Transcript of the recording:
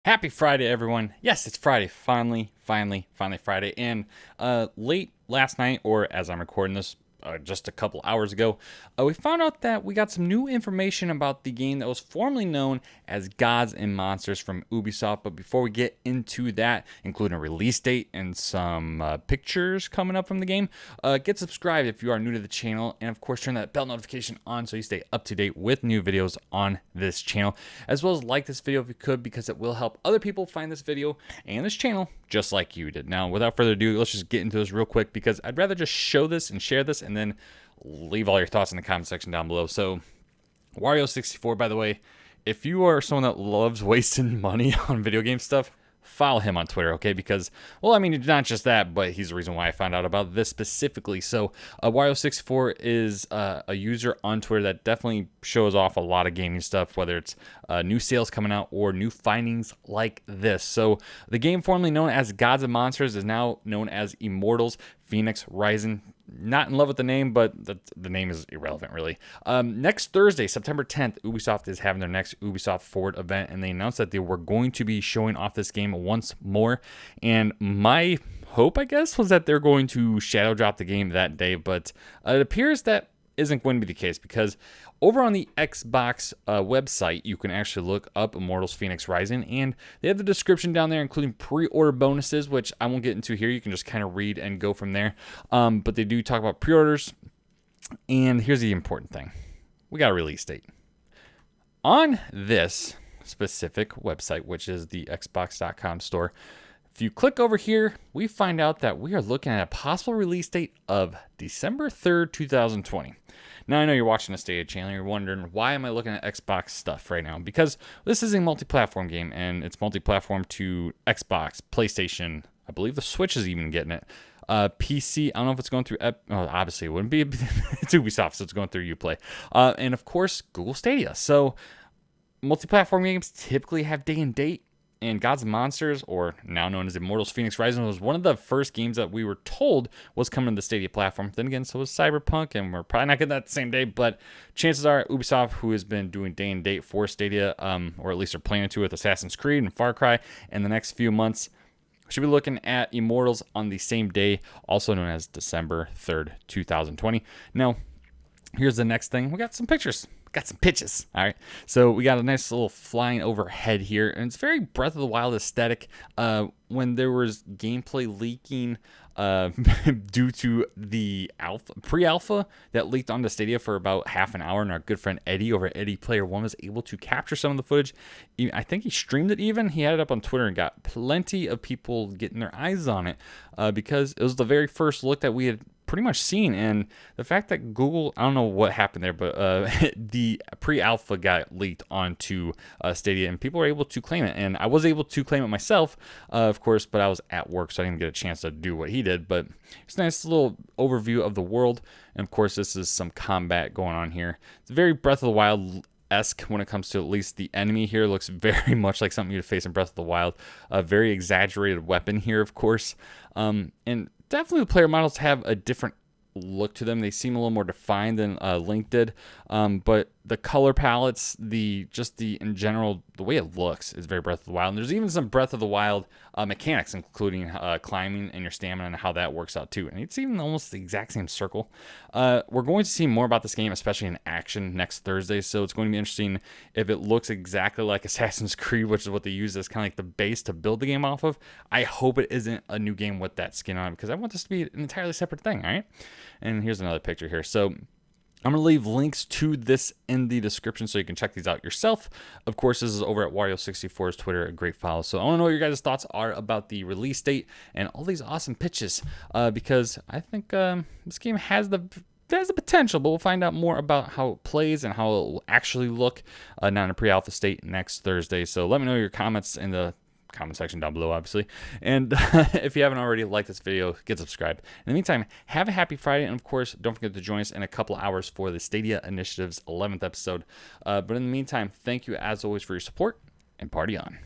Happy Friday, everyone. Yes, it's Friday. Finally Friday. And late last night, or as I'm recording this, just a couple hours ago, we found out that we got some new information about the game that was formerly known as Gods and Monsters from Ubisoft. But before we get into that, including a release date and some pictures coming up from the game, get subscribed if you are new to the channel. And of course, turn that bell notification on so you stay up to date with new videos on this channel. As well as like this video if you could, because it will help other people find this video and this channel just like you did. Now, without further ado, let's just get into this real quick, because I'd rather just show this and share this and then leave all your thoughts in the comment section down below. So Wario64, by the way, if you are someone that loves wasting money on video game stuff, follow him on Twitter, okay? Because, well, I mean, not just that, but he's the reason why I found out about this specifically. So Wario64 is a user on Twitter that definitely shows off a lot of gaming stuff, whether it's new sales coming out or new findings like this. So the game formerly known as Gods and Monsters is now known as Immortals Fenyx Rising. Not in love with the name, but the name is irrelevant, really. Next Thursday, September 10th, Ubisoft is having their next Ubisoft Forward event, and they announced that they were going to be showing off this game once more. And my hope, I guess, was that they're going to shadow drop the game that day, but it appears that isn't going to be the case, because over on the Xbox website, you can actually look up Immortals Fenyx Rising, and they have the description down there, including pre-order bonuses, which I won't get into here. You can just kind of read and go from there. But they do talk about pre-orders, and here's the important thing. We got a release date. On this specific website, which is the Xbox.com store, if you click over here, we find out that we are looking at a possible release date of December 3rd, 2020. Now, I know you're watching a Stadia channel, you're wondering, why am I looking at Xbox stuff right now? Because this is a multi-platform game, and it's multi-platform to Xbox, PlayStation, I believe the Switch is even getting it. PC, I don't know if it's going through, obviously it wouldn't be, it's Ubisoft, so it's going through Uplay. And of course, Google Stadia. So, multi-platform games typically have day and date. And Gods and Monsters, or now known as Immortals Fenyx Rising, was one of the first games that we were told was coming to the Stadia platform. Then again, so was Cyberpunk, and we're probably not getting that the same day, but chances are Ubisoft, who has been doing day and date for Stadia, or at least are planning to with Assassin's Creed and Far Cry in the next few months, should be looking at Immortals on the same day, also known as December 3rd, 2020. Now, here's the next thing. We got some pictures. Got some pitches. All right. So we got a nice little flying overhead here, and it's very Breath of the Wild aesthetic. When there was gameplay leaking due to the pre-alpha that leaked onto Stadia for about half an hour, and our good friend Eddie over at Eddie Player One was able to capture some of the footage. I think he streamed it even. He had it up on Twitter and got plenty of people getting their eyes on it because it was the very first look that we had pretty much seen. And the fact that Google, I don't know what happened there, but the pre-alpha got leaked onto Stadia, and people were able to claim it. And I was able to claim it myself, of course, but I was at work, so I didn't get a chance to do what he did. But it's a nice little overview of the world. And of course, this is some combat going on here. It's very Breath of the Wild-esque when it comes to at least the enemy here. Looks very much like something you'd face in Breath of the Wild. A very exaggerated weapon here, of course. And definitely the player models have a different look to them. They seem a little more defined than Link did. But the color palettes, in general, the way it looks is very Breath of the Wild. And there's even some Breath of the Wild mechanics, including climbing and your stamina and how that works out too. And it's even almost the exact same circle. We're going to see more about this game, especially in action, next Thursday. So it's going to be interesting if it looks exactly like Assassin's Creed, which is what they use as kind of like the base to build the game off of. I hope it isn't a new game with that skin on, because I want this to be an entirely separate thing, all right? And here's another picture here. So I'm going to leave links to this in the description so you can check these out yourself. Of course, this is over at Wario64's Twitter, a great follow. So I want to know what your guys' thoughts are about the release date and all these awesome pitches, because I think this game has the potential, but we'll find out more about how it plays and how it will actually look now in a pre-alpha state next Thursday. So let me know your comments in the comment section down below, obviously. And if you haven't already, like this video, get subscribed. In the meantime, have a happy Friday, and of course, don't forget to join us in a couple hours for the Stadia Initiative's 11th episode. But in the meantime, thank you as always for your support, and party on.